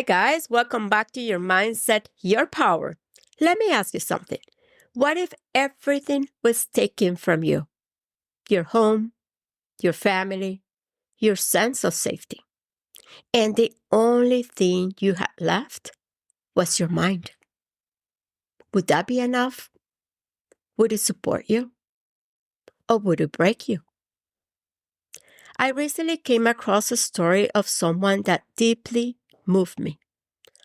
guys, welcome back to Your Mindset, Your Power. Let me ask you something. What if everything was taken from you? Your home, your family, your sense of safety. And the only thing you had left was your mind. Would that be enough? Would it support you? Or would it break you? I recently came across a story of someone that deeply moved me.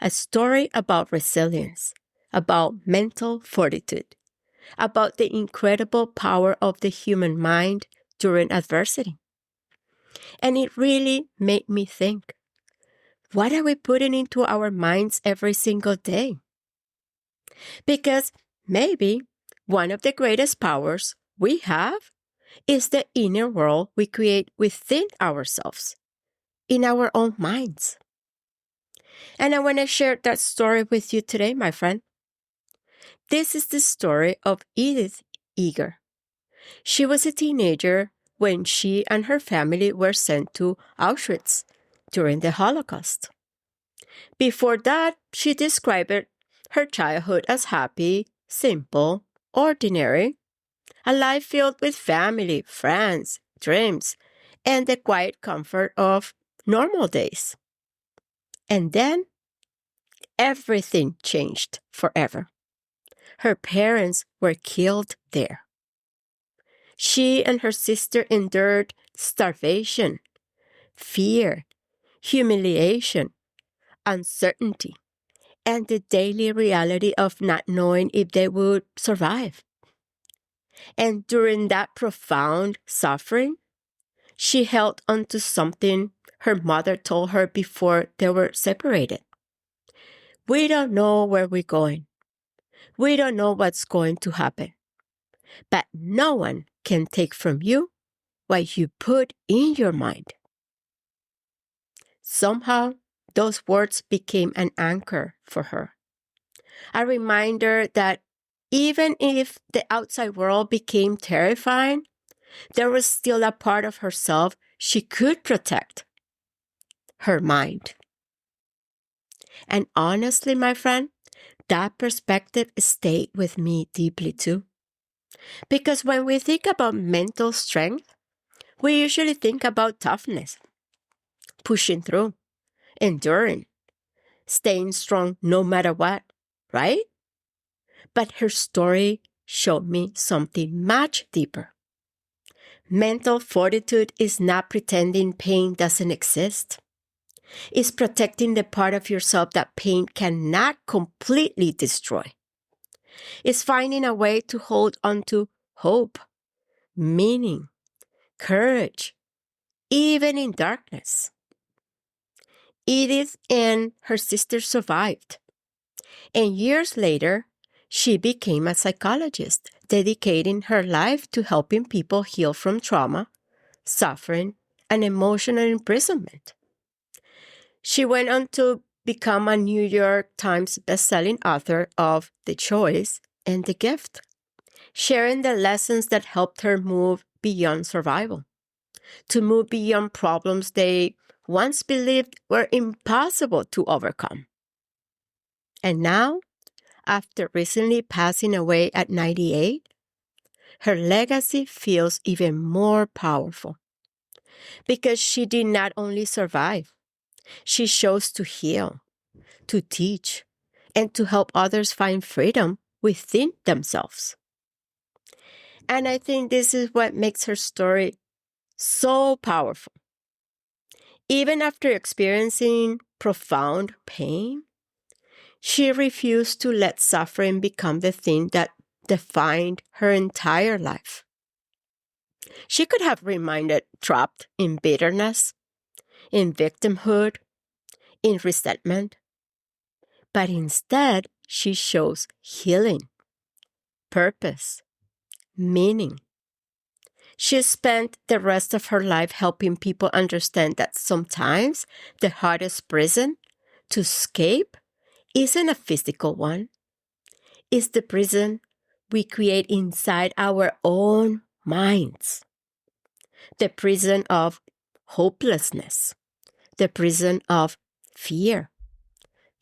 A story about resilience, about mental fortitude, about the incredible power of the human mind during adversity. And it really made me think, what are we putting into our minds every single day? Because maybe one of the greatest powers we have is the inner world we create within ourselves, in our own minds. And I want to share that story with you today, my friend. This is the story of Edith Eger. She was a teenager when she and her family were sent to Auschwitz during the Holocaust. Before that, she described her childhood as happy, simple, ordinary, a life filled with family, friends, dreams, and the quiet comfort of normal days. And then, everything changed forever. Her parents were killed there. She and her sister endured starvation, fear, humiliation, uncertainty, and the daily reality of not knowing if they would survive. And during that profound suffering, she held on to something her mother told her before they were separated. We don't know where we're going. We don't know what's going to happen. But no one can take from you what you put in your mind. Somehow, those words became an anchor for her. A reminder that even if the outside world became terrifying, there was still a part of herself she could protect. Her mind. And honestly, my friend, that perspective stayed with me deeply too. Because when we think about mental strength, we usually think about toughness, pushing through, enduring, staying strong no matter what, right? But her story showed me something much deeper. Mental fortitude is not pretending pain doesn't exist. It's protecting the part of yourself that pain cannot completely destroy. It's finding a way to hold on to hope, meaning, courage, even in darkness. Edith and her sister survived. And years later, she became a psychologist, dedicating her life to helping people heal from trauma, suffering, and emotional imprisonment. She went on to become a New York Times bestselling author of The Choice and The Gift, sharing the lessons that helped her move beyond survival, to move beyond problems they once believed were impossible to overcome. And now, after recently passing away at 98, her legacy feels even more powerful because she did not only survive, she chose to heal, to teach, and to help others find freedom within themselves. And I think this is what makes her story so powerful. Even after experiencing profound pain, she refused to let suffering become the thing that defined her entire life. She could have remained trapped in bitterness, in victimhood, in resentment, but instead she chose healing, purpose, meaning. She spent the rest of her life helping people understand that sometimes the hardest prison to escape isn't a physical one. It's the prison we create inside our own minds. The prison of hopelessness, the prison of fear,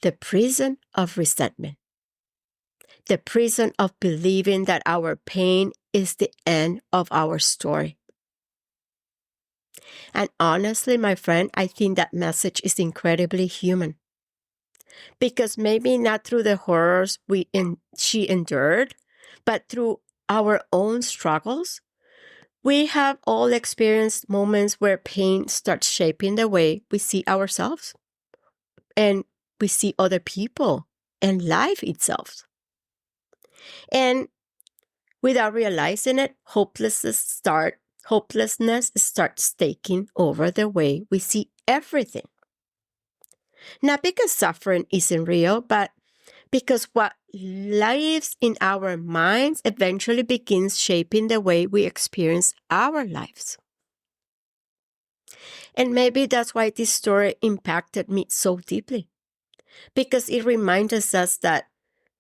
the prison of resentment, the prison of believing that our pain is the end of our story. And honestly, my friend, I think that message is incredibly human. Because maybe not through the horrors she endured, but through our own struggles, we have all experienced moments where pain starts shaping the way we see ourselves and we see other people and life itself. And without realizing it, hopelessness starts taking over the way we see everything. Not because suffering isn't real, but because what lives in our minds eventually begins shaping the way we experience our lives. And maybe that's why this story impacted me so deeply, because it reminds us that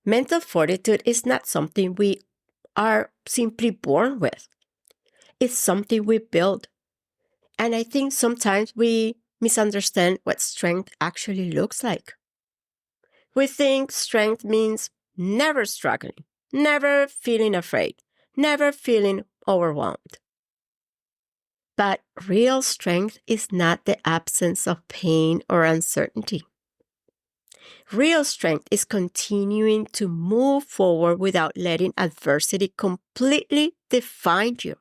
mental fortitude is not something we are simply born with. It's something we build. And I think sometimes we misunderstand what strength actually looks like. We think strength means never struggling, never feeling afraid, never feeling overwhelmed. But real strength is not the absence of pain or uncertainty. Real strength is continuing to move forward without letting adversity completely define you.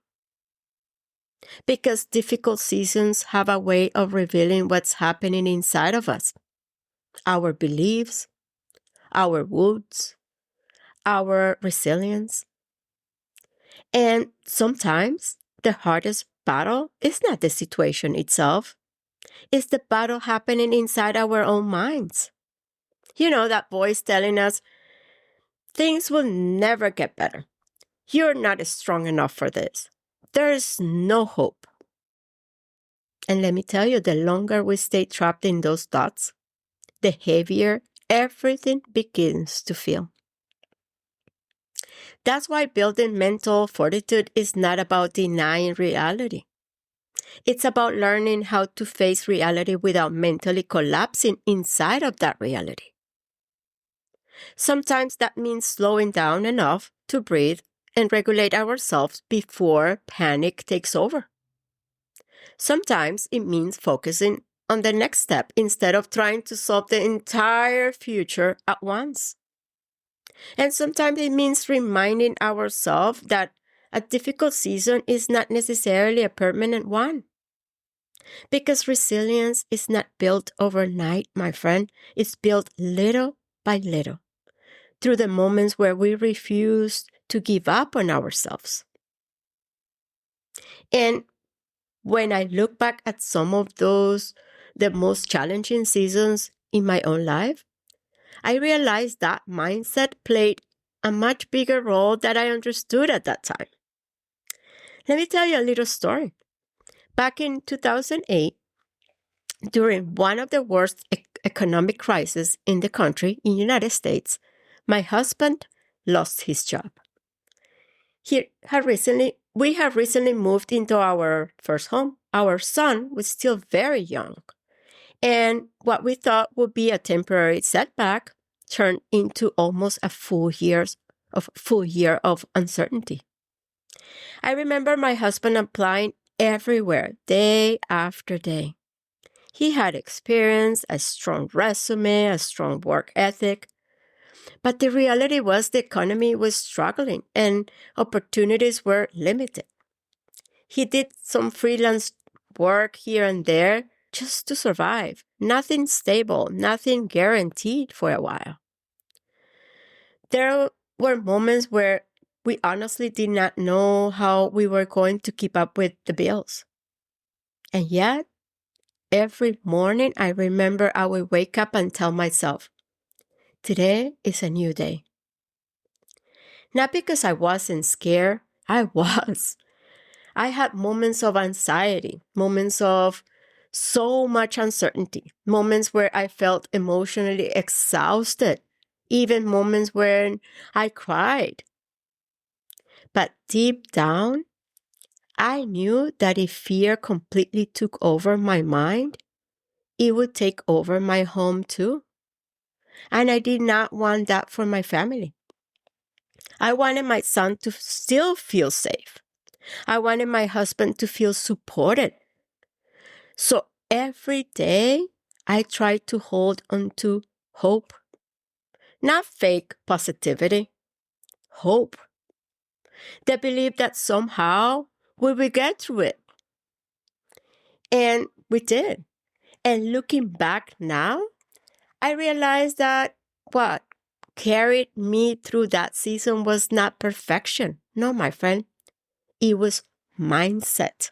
Because difficult seasons have a way of revealing what's happening inside of us. Our beliefs, our wounds, our resilience. And sometimes the hardest battle is not the situation itself. It's the battle happening inside our own minds. You know, that voice telling us, things will never get better. You're not strong enough for this. There is no hope. And let me tell you, the longer we stay trapped in those thoughts, the heavier everything begins to feel. That's why building mental fortitude is not about denying reality. It's about learning how to face reality without mentally collapsing inside of that reality. Sometimes that means slowing down enough to breathe and regulate ourselves before panic takes over. Sometimes it means focusing on the next step instead of trying to solve the entire future at once. And sometimes it means reminding ourselves that a difficult season is not necessarily a permanent one. Because resilience is not built overnight, my friend. It's built little by little through the moments where we refuse to give up on ourselves. And when I look back at some of those, the most challenging seasons in my own life, I realized that mindset played a much bigger role than I understood at that time. Let me tell you a little story. Back in 2008, during one of the worst economic crises in the country, in the United States, my husband lost his job. We have recently moved into our first home. Our son was still very young. And what we thought would be a temporary setback turned into almost a full year of uncertainty. I remember my husband applying everywhere, day after day. He had experience, a strong resume, a strong work ethic. But the reality was the economy was struggling and opportunities were limited. He did some freelance work here and there just to survive. Nothing stable, nothing guaranteed for a while. There were moments where we honestly did not know how we were going to keep up with the bills. And yet, every morning I remember I would wake up and tell myself, today is a new day. Not because I wasn't scared, I was. I had moments of anxiety, moments of so much uncertainty, moments where I felt emotionally exhausted, even moments when I cried. But deep down, I knew that if fear completely took over my mind, it would take over my home too. And I did not want that for my family. I wanted my son to still feel safe. I wanted my husband to feel supported. So every day, I tried to hold on to hope. Not fake positivity, hope. The belief that somehow we will get through it. And we did. And looking back now, I realized that what carried me through that season was not perfection. No, my friend. It was mindset.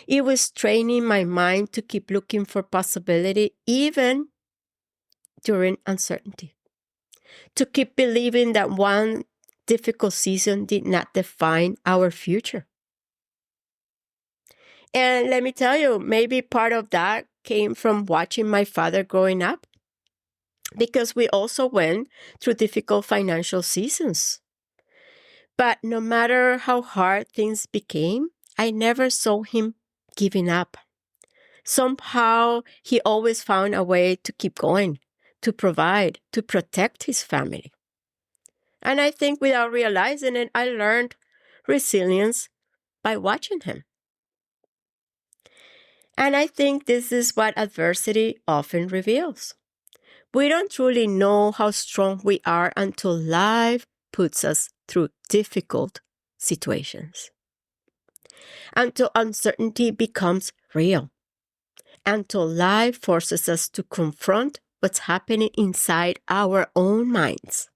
It was training my mind to keep looking for possibility even during uncertainty. To keep believing that one difficult season did not define our future. And let me tell you, maybe part of that came from watching my father growing up, because we also went through difficult financial seasons. But no matter how hard things became, I never saw him giving up. Somehow, he always found a way to keep going, to provide, to protect his family. And I think without realizing it, I learned resilience by watching him. And I think this is what adversity often reveals. We don't truly know how strong we are until life puts us through difficult situations. Until uncertainty becomes real. Until life forces us to confront what's happening inside our own minds.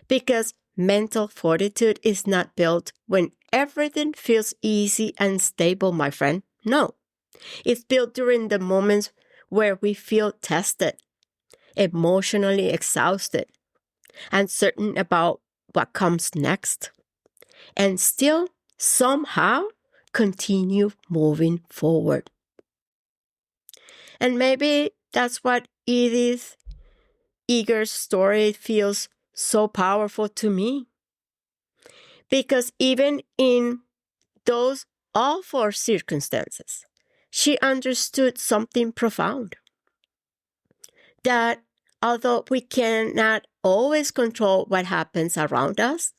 Because mental fortitude is not built when everything feels easy and stable, my friend. No. It's built during the moments where we feel tested, emotionally exhausted, uncertain about what comes next, and still somehow continue moving forward. And maybe that's what Edith Eger's story feels so powerful to me. Because even in those awful circumstances, she understood something profound. That although we cannot always control what happens around us,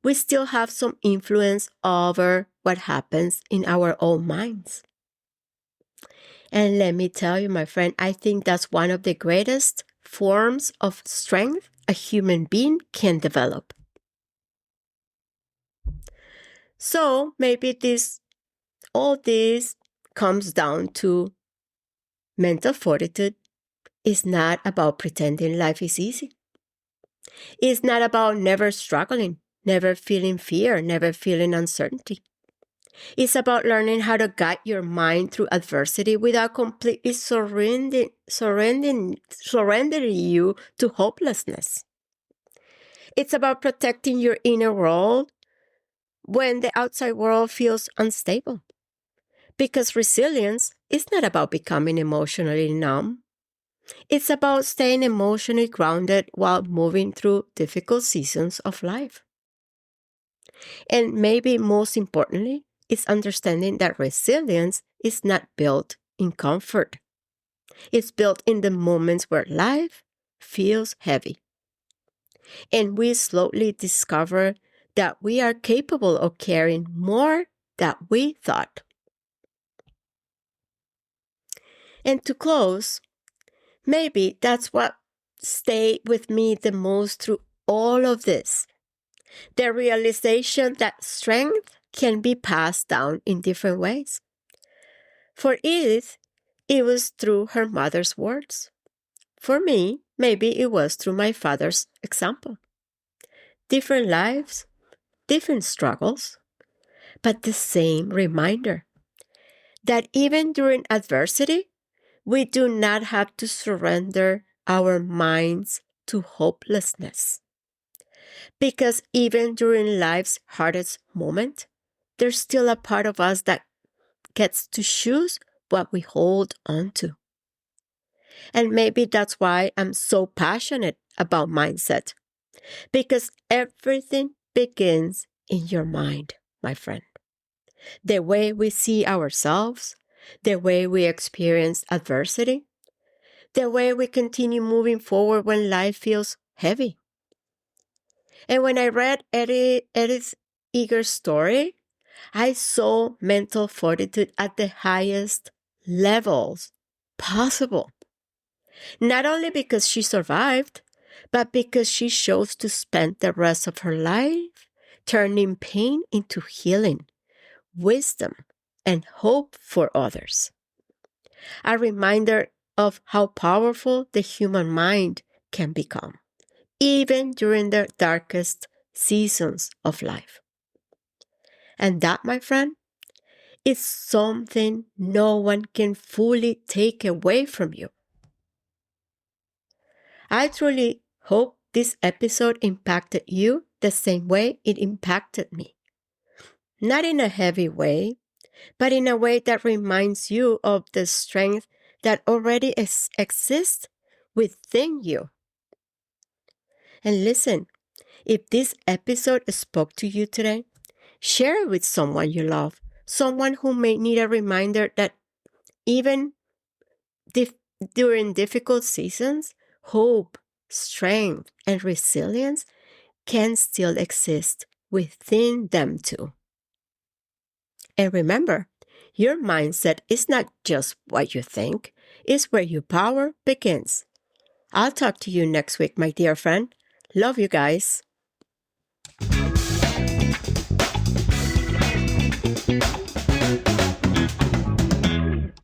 we still have some influence over what happens in our own minds. And let me tell you, my friend, I think that's one of the greatest forms of strength a human being can develop. So maybe all this comes down to mental fortitude is not about pretending life is easy. It's not about never struggling, never feeling fear, never feeling uncertainty. It's about learning how to guide your mind through adversity without completely surrendering you to hopelessness. It's about protecting your inner world when the outside world feels unstable. Because resilience is not about becoming emotionally numb. It's about staying emotionally grounded while moving through difficult seasons of life. And maybe most importantly, it's understanding that resilience is not built in comfort. It's built in the moments where life feels heavy. And we slowly discover that we are capable of carrying more than we thought. And to close, maybe that's what stayed with me the most through all of this. The realization that strength can be passed down in different ways. For Edith, it was through her mother's words. For me, maybe it was through my father's example. Different lives, different struggles, but the same reminder that even during adversity, we do not have to surrender our minds to hopelessness. Because even during life's hardest moment, there's still a part of us that gets to choose what we hold on to. And maybe that's why I'm so passionate about mindset. Because everything begins in your mind, my friend. The way we see ourselves, the way we experience adversity, the way we continue moving forward when life feels heavy. And when I read Edith Eger's story, I saw mental fortitude at the highest levels possible. Not only because she survived, but because she chose to spend the rest of her life turning pain into healing, wisdom, and hope for others. A reminder of how powerful the human mind can become, even during the darkest seasons of life. And that, my friend, is something no one can fully take away from you. I truly hope this episode impacted you the same way it impacted me. Not in a heavy way, but in a way that reminds you of the strength that already exists within you. And listen, if this episode spoke to you today, share it with someone you love, someone who may need a reminder that even during difficult seasons, hope, strength, and resilience can still exist within them too. And remember, your mindset is not just what you think, it's where your power begins. I'll talk to you next week, my dear friend. Love you guys.